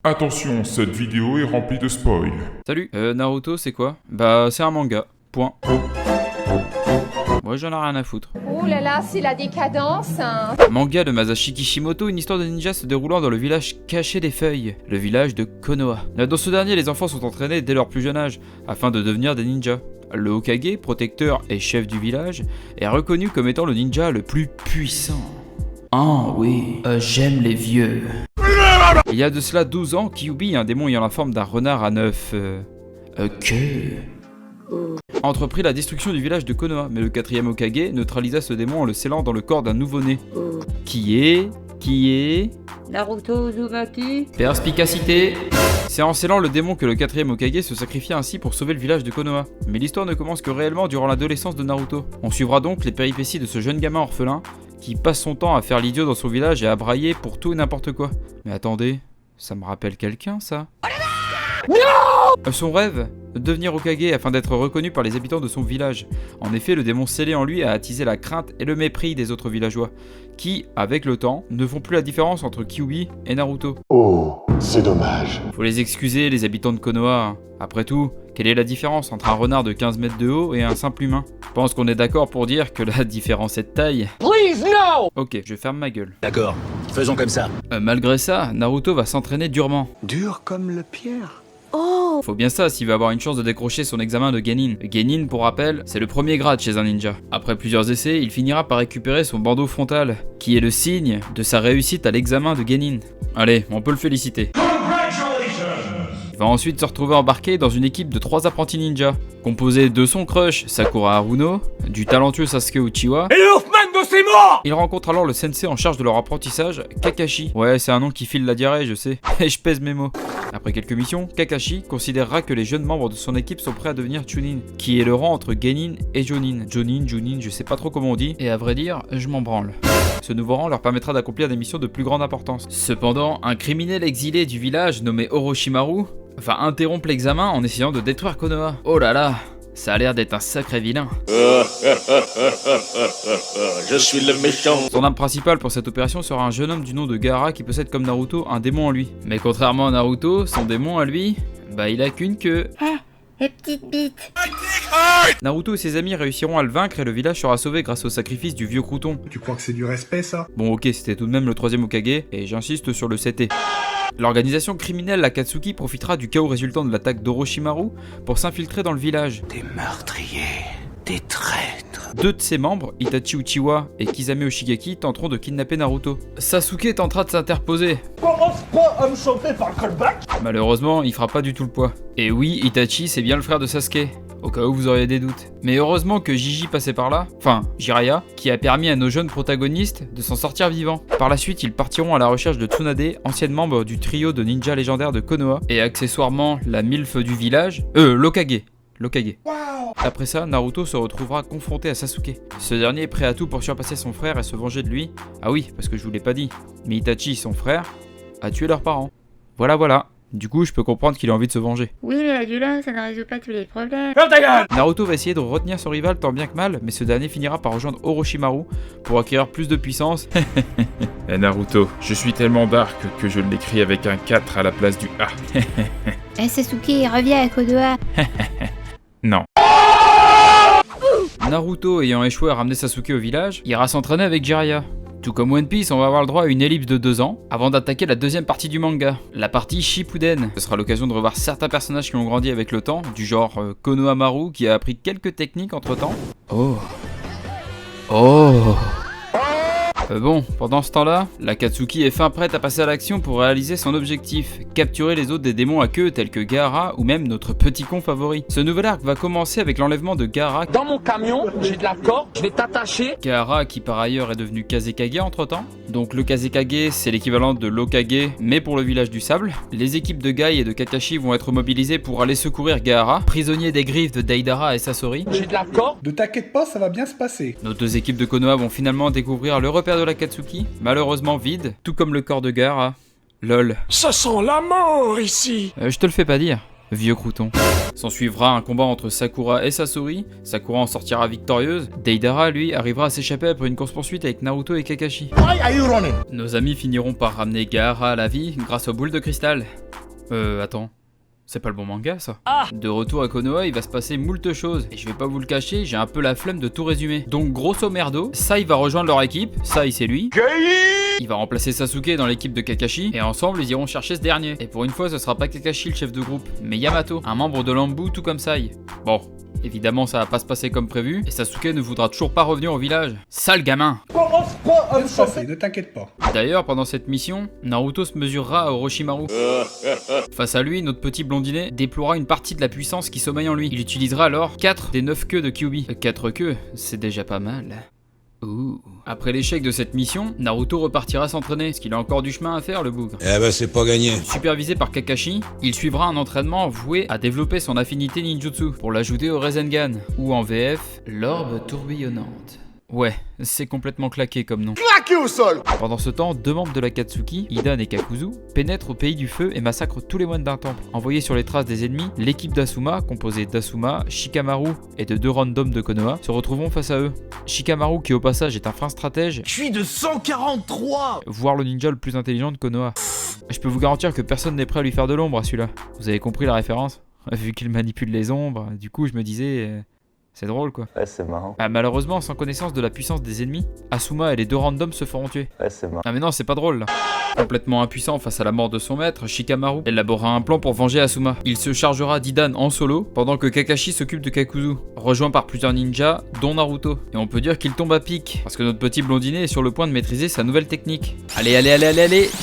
Attention, cette vidéo est remplie de spoils. Salut, Naruto c'est quoi? Bah c'est un manga, point. Moi j'en ai rien à foutre. Oh là là, c'est la décadence, hein. Manga de Masashi Kishimoto, une histoire de ninja se déroulant dans le village caché des feuilles, le village de Konoha. Dans ce dernier, les enfants sont entraînés dès leur plus jeune âge, afin de devenir des ninjas. Le Hokage, protecteur et chef du village, est reconnu comme étant le ninja le plus puissant. Ah oui, j'aime les vieux. Il y a de cela 12 ans, Kyuubi, un démon ayant la forme d'un renard à 9 queues, a entrepris la destruction du village de Konoha, mais le 4ème Hokage neutralisa ce démon en le scellant dans le corps d'un nouveau-né. Qui est Naruto Uzumaki. Perspicacité. C'est en scellant le démon que le 4ème Hokage se sacrifia ainsi pour sauver le village de Konoha. Mais l'histoire ne commence que réellement durant l'adolescence de Naruto. On suivra donc les péripéties de ce jeune gamin orphelin qui passe son temps à faire l'idiot dans son village et à brailler pour tout et n'importe quoi. Mais attendez, ça me rappelle quelqu'un ça? Non! Son rêve, devenir Hokage afin d'être reconnu par les habitants de son village. En effet, le démon scellé en lui a attisé la crainte et le mépris des autres villageois, qui, avec le temps, ne font plus la différence entre Kyuubi et Naruto. Oh, c'est dommage. Faut les excuser, les habitants de Konoha. Après tout, quelle est la différence entre un renard de 15 mètres de haut et un simple humain? Je pense qu'on est d'accord pour dire que la différence est de taille. Please, no! Ok, je ferme ma gueule. D'accord, faisons comme ça. Malgré ça, Naruto va s'entraîner durement. Dur comme le pierre. Oh, Faut bien ça s'il veut avoir une chance de décrocher son examen de Genin. Genin, pour rappel, c'est le premier grade chez un ninja. Après plusieurs essais, il finira par récupérer son bandeau frontal, qui est le signe de sa réussite à l'examen de Genin. Allez, on peut le féliciter. Il va ensuite se retrouver embarqué dans une équipe de 3 apprentis ninjas, composée de son crush Sakura Haruno, du talentueux Sasuke Uchiwa. Il rencontre alors le sensei en charge de leur apprentissage, Kakashi. Ouais, c'est un nom qui file la diarrhée, je sais, et je pèse mes mots. Après quelques missions, Kakashi considérera que les jeunes membres de son équipe sont prêts à devenir Chunin, qui est le rang entre Genin et Jonin. Jonin, je sais pas trop comment on dit, et à vrai dire, je m'en branle. Ce nouveau rang leur permettra d'accomplir des missions de plus grande importance. Cependant, un criminel exilé du village nommé Orochimaru va interrompre l'examen en essayant de détruire Konoha. Oh là là, ça a l'air d'être un sacré vilain. Je suis le méchant. Son arme principale pour cette opération sera un jeune homme du nom de Gaara qui possède comme Naruto un démon en lui. Mais contrairement à Naruto, son démon à lui, bah il a qu'une queue. Les petites bites. Naruto et ses amis réussiront à le vaincre et le village sera sauvé grâce au sacrifice du vieux crouton. Tu crois que c'est du respect, ça? Bon ok, c'était tout de même le 3ème Hokage, et j'insiste sur le 7. L'organisation criminelle Akatsuki profitera du chaos résultant de l'attaque d'Orochimaru pour s'infiltrer dans le village. Des meurtriers, des traîtres. 2 de ses membres, Itachi Uchiwa et Kisame Oshigaki, tenteront de kidnapper Naruto. Sasuke tentera de s'interposer. Commence pas à me chauffer par le callback. Malheureusement, il fera pas du tout le poids. Et oui, Itachi, c'est bien le frère de Sasuke, au cas où vous auriez des doutes. Mais heureusement que Gigi passait par là, enfin Jiraiya, qui a permis à nos jeunes protagonistes de s'en sortir vivants. Par la suite, ils partiront à la recherche de Tsunade, ancienne membre du trio de ninjas légendaires de Konoha, et accessoirement la MILF du village, l'Hokage. Après ça, Naruto se retrouvera confronté à Sasuke. Ce dernier est prêt à tout pour surpasser son frère et se venger de lui. Ah oui, parce que je vous l'ai pas dit, mais Itachi, son frère, a tué leurs parents. Voilà. Du coup, je peux comprendre qu'il a envie de se venger. Oui, mais la violence, ça ne résout pas tous les problèmes. Naruto va essayer de retenir son rival tant bien que mal, mais ce dernier finira par rejoindre Orochimaru pour acquérir plus de puissance. Naruto, je suis tellement dark que je l'écris avec un 4 à la place du A. Sasuke, reviens à Konoha. Non. Naruto ayant échoué à ramener Sasuke au village, ira s'entraîner avec Jiraiya. Tout comme One Piece, on va avoir le droit à une ellipse de 2 ans avant d'attaquer la 2ème partie du manga, la partie Shippuden. Ce sera l'occasion de revoir certains personnages qui ont grandi avec le temps, du genre Konohamaru qui a appris quelques techniques entre temps. Bon, pendant ce temps-là, l'Akatsuki est fin prête à passer à l'action pour réaliser son objectif, capturer les autres des démons à queue tels que Gaara ou même notre petit con favori. Ce nouvel arc va commencer avec l'enlèvement de Gaara. Dans mon camion, j'ai de la corde, je vais t'attacher. Gaara qui par ailleurs est devenu Kazekage entre temps. Donc le Kazekage c'est l'équivalent de l'Hokage mais pour le village du sable. Les équipes de Gai et de Kakashi vont être mobilisées pour aller secourir Gaara, prisonnier des griffes de Deidara et Sasori. J'ai de la corde. Ne t'inquiète pas, ça va bien se passer. Nos 2 équipes de Konoha vont finalement découvrir le repère de l'Akatsuki, malheureusement vide, tout comme le corps de Gaara. Lol. Ça sent la mort ici. Je te le fais pas dire. vieux crouton. S'en suivra un combat entre Sakura et Sasori. Sakura en sortira victorieuse. Deidara, lui, arrivera à s'échapper après une course-poursuite avec Naruto et Kakashi. Nos amis finiront par ramener Gaara à la vie grâce aux boules de cristal. Attends. C'est pas le bon manga, ça. De retour à Konoha, il va se passer moult choses. Et je vais pas vous le cacher, j'ai un peu la flemme de tout résumer. Donc, grosso merdo, Sai va rejoindre leur équipe. Sai, c'est lui. Il va remplacer Sasuke dans l'équipe de Kakashi. Et ensemble, ils iront chercher ce dernier. Et pour une fois, ce sera pas Kakashi le chef de groupe, mais Yamato, un membre de l'Ambu tout comme Sai. Bon. Évidemment, ça va pas se passer comme prévu, et Sasuke ne voudra toujours pas revenir au village. Sale gamin! Laisse passer, ne t'inquiète pas. D'ailleurs, pendant cette mission, Naruto se mesurera à Orochimaru. Face à lui, notre petit blondinet déploiera une partie de la puissance qui sommeille en lui. Il utilisera alors 4 des 9 queues de Kyuubi. 4 queues, c'est déjà pas mal. Ouh. Après l'échec de cette mission, Naruto repartira s'entraîner, parce qu'il a encore du chemin à faire, le bougre. Eh ben c'est pas gagné. Supervisé par Kakashi, il suivra un entraînement voué à développer son affinité ninjutsu pour l'ajouter au Rasengan, ou en VF, l'orbe tourbillonnante. Ouais, c'est complètement claqué comme nom. Claqué au sol. Pendant ce temps, 2 membres de l'Akatsuki, Hidan et Kakuzu, pénètrent au pays du feu et massacrent tous les moines d'un temple. Envoyés sur les traces des ennemis, l'équipe d'Asuma, composée d'Asuma, Shikamaru et de 2 randoms de Konoha, se retrouveront face à eux. Shikamaru, qui au passage est un fin stratège, Je suis de 143. voire le ninja le plus intelligent de Konoha. Je peux vous garantir que personne n'est prêt à lui faire de l'ombre à celui-là. Vous avez compris la référence? Vu qu'il manipule les ombres, du coup je me disais... C'est drôle quoi. Ouais, c'est marrant. Malheureusement, sans connaissance de la puissance des ennemis, Asuma et les 2 randoms se feront tuer. Ouais, c'est marrant. Ah mais non, c'est pas drôle là. Complètement impuissant face à la mort de son maître, Shikamaru élaborera un plan pour venger Asuma. Il se chargera d'Hidan en solo, pendant que Kakashi s'occupe de Kakuzu, rejoint par plusieurs ninjas, dont Naruto. Et on peut dire qu'il tombe à pic, parce que notre petit blondinet est sur le point de maîtriser sa nouvelle technique. Allez,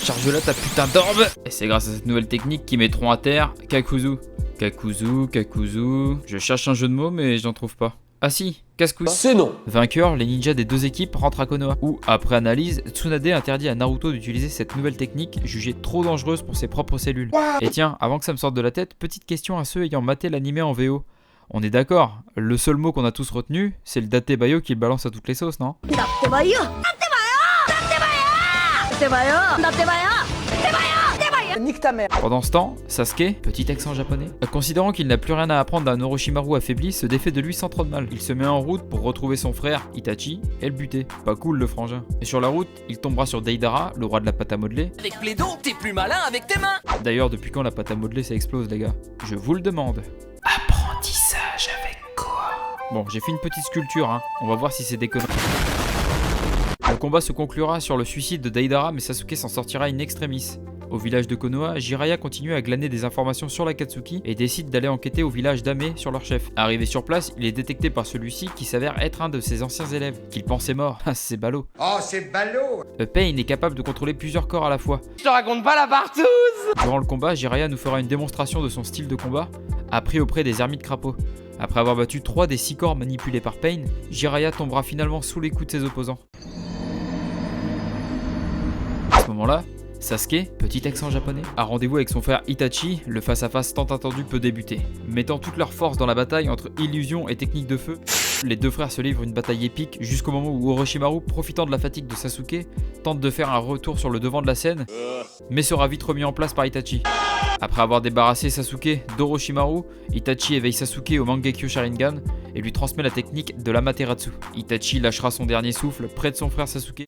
charge-la ta putain d'orbe. Et c'est grâce à cette nouvelle technique qu'ils mettront à terre Kakuzu. Kakuzu. Je cherche un jeu de mots, mais j'en trouve pas. Ah si, casse-couille. C'est non. Vainqueurs, les ninjas des 2 équipes rentrent à Konoha, où, après analyse, Tsunade interdit à Naruto d'utiliser cette nouvelle technique, jugée trop dangereuse pour ses propres cellules. Et tiens, avant que ça me sorte de la tête, petite question à ceux ayant maté l'animé en VO. On est d'accord, le seul mot qu'on a tous retenu, c'est le Datebayo qui le balance à toutes les sauces, non? Nique ta mère. Pendant ce temps, Sasuke, petit accent japonais, considérant qu'il n'a plus rien à apprendre d'un Orochimaru affaibli, se défait de lui sans trop de mal. Il se met en route pour retrouver son frère, Itachi, et le buter. Pas cool le frangin. Et sur la route, il tombera sur Deidara, le roi de la pâte à modeler. Avec Plaido, t'es plus malin avec tes mains. D'ailleurs, depuis quand la pâte à modeler ça explose les gars? Je vous le demande. Apprentissage avec quoi? Bon, j'ai fait une petite sculpture, hein. On va voir si c'est des conneries. Le combat se conclura sur le suicide de Deidara, mais Sasuke s'en sortira in extremis. Au village de Konoha, Jiraiya continue à glaner des informations sur l'Akatsuki et décide d'aller enquêter au village d'Ame sur leur chef. Arrivé sur place, il est détecté par celui-ci qui s'avère être un de ses anciens élèves, qu'il pensait mort. Ah, c'est ballot. Oh c'est ballot. Pain est capable de contrôler plusieurs corps à la fois. Je te raconte pas la partouze. Durant le combat, Jiraiya nous fera une démonstration de son style de combat, appris auprès des ermites crapauds. Après avoir battu 3 des 6 corps manipulés par Pain, Jiraiya tombera finalement sous les coups de ses opposants. À ce moment-là, Sasuke, petit accent japonais, a rendez-vous avec son frère Itachi, le face-à-face tant attendu peut débuter. Mettant toute leur force dans la bataille entre illusion et technique de feu, les 2 frères se livrent une bataille épique jusqu'au moment où Orochimaru, profitant de la fatigue de Sasuke, tente de faire un retour sur le devant de la scène, mais sera vite remis en place par Itachi. Après avoir débarrassé Sasuke d'Orochimaru, Itachi éveille Sasuke au Mangekyo Sharingan et lui transmet la technique de l'Amaterasu. Itachi lâchera son dernier souffle près de son frère Sasuke.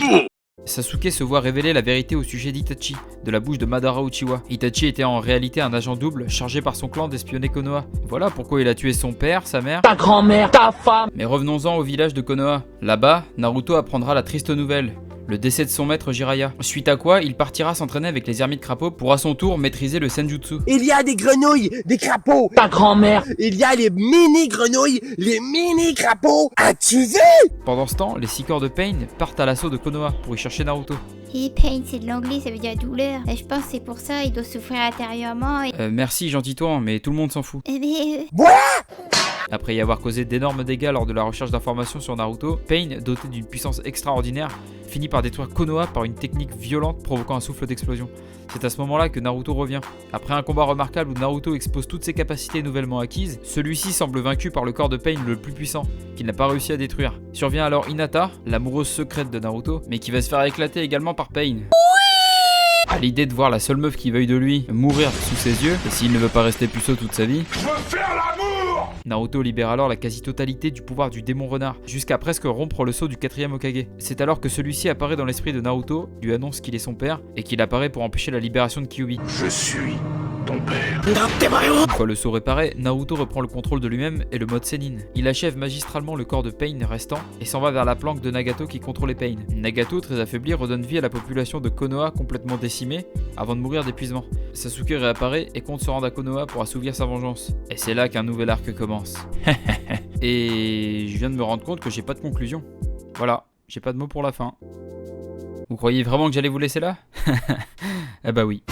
Sasuke se voit révéler la vérité au sujet d'Itachi, de la bouche de Madara Uchiwa. Itachi était en réalité un agent double chargé par son clan d'espionner Konoha. Voilà pourquoi il a tué son père, sa mère, Ta grand-mère, ta femme. mais revenons-en au village de Konoha. Là-bas, Naruto apprendra la triste nouvelle, le décès de son maître Jiraiya. Suite à quoi, il partira s'entraîner avec les ermites crapauds pour à son tour maîtriser le Senjutsu. Il y a des grenouilles, des crapauds. Ta grand-mère. Il y a les mini-grenouilles, les mini-crapauds. As-tu vu? Pendant ce temps, les 6 corps de Pain partent à l'assaut de Konoha pour y chercher Naruto. Et pain, c'est de l'anglais, ça veut dire douleur. Et je pense que c'est pour ça, il doit souffrir intérieurement. Et... Merci gentil toi, mais tout le monde s'en fout. Mais... Après y avoir causé d'énormes dégâts lors de la recherche d'informations sur Naruto, Pain, doté d'une puissance extraordinaire, finit par détruire Konoha par une technique violente provoquant un souffle d'explosion. C'est à ce moment-là que Naruto revient. Après un combat remarquable où Naruto expose toutes ses capacités nouvellement acquises, celui-ci semble vaincu par le corps de Pain le plus puissant, qu'il n'a pas réussi à détruire. Survient alors Hinata, l'amoureuse secrète de Naruto, mais qui va se faire éclater également par Pain. À l'idée de voir la seule meuf qui veuille de lui mourir sous ses yeux, et s'il ne veut pas rester puceau toute sa vie, Naruto libère alors la quasi-totalité du pouvoir du démon renard, jusqu'à presque rompre le sceau du 4e Hokage. C'est alors que celui-ci apparaît dans l'esprit de Naruto, lui annonce qu'il est son père, et qu'il apparaît pour empêcher la libération de Kyuubi. Je suis ton père. Une fois le sceau réparé, Naruto reprend le contrôle de lui-même et le mode Sennin. Il achève magistralement le corps de Pain restant, et s'en va vers la planque de Nagato qui contrôlait Pain. Nagato, très affaibli, redonne vie à la population de Konoha complètement décimée, avant de mourir d'épuisement. Sasuke réapparaît et compte se rendre à Konoha pour assouvir sa vengeance. Et c'est là qu'un nouvel arc commence. Et je viens de me rendre compte que j'ai pas de conclusion. Voilà, j'ai pas de mots pour la fin. Vous croyez vraiment que j'allais vous laisser là? Eh bah oui.